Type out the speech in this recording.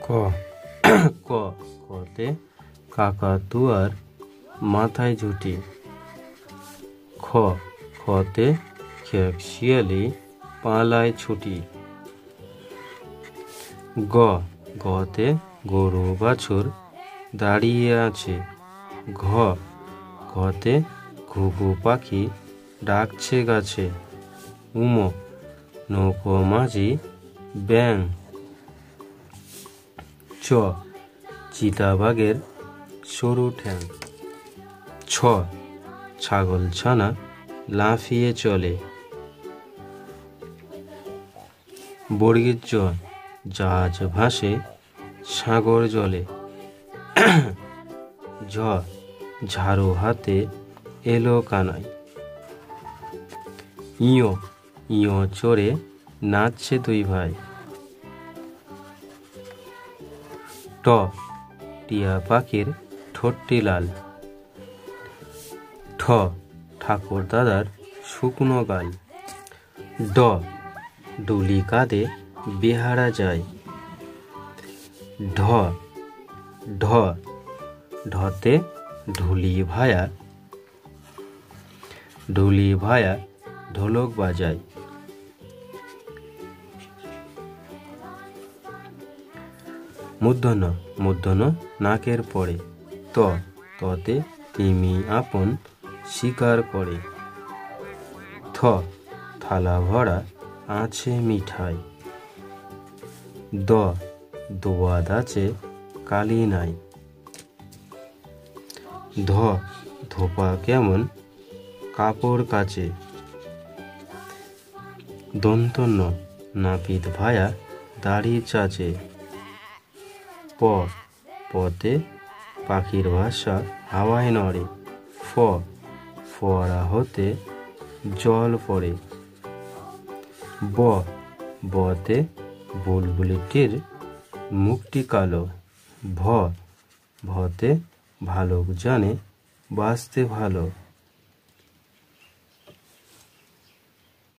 ক ক কতে কাকাতুয়ার মাথায় ঝুঁটি। খ খতে খেক শিয়ালি পালায় ছুটি। গ গতে গরু বাছুর দাঁড়িয়ে আছে। ঘ ঘতে ঘুঘু পাখি ডাকছে গাছে। উম নৌকো মাঝি ব্যাং। চ চিতাবাঘের সরু ঠ্যাং। ছ ছাগল ছানা লাফিয়ে চলে। বর্গীর জ জাহাজ ভাসে সাগর জলে। ঝ ঝাড়ু হাতে এলো কানাই। ইয় ইয় চড়ে নাচছে দুই ভাই। ট টিয়া পাখির ঠোঁটটি লাল। ঠ ঠাকুর দাদার শুকনো গাল। ড ডুলি কাঁধে বেহারা যায়। ঢ ঢ ঢতে ঢুলি ভায়া ঢোলক বাজায়। মূর্ধন্য মূর্ধন্য নাকের পরে। ত ততে তিমি আপন শিকার করে। থ থালা ভরা আছে মিঠাই। দ দোয়াদ আছে কালি নাই। ধ ধোপা কেমন কাপড় কাচে। দন্তন্য নাপিত ভায়া দাড়ি চাচে। প পতে পাখির ভাষা হাওয়ায় নড়ে। ফ ফোয়ারা হতে জল পড়ে। ব বতে বুলবুলিটির মুখটি কালো। ভ ভতে ভালুক জানে বাঁচতে ভালো।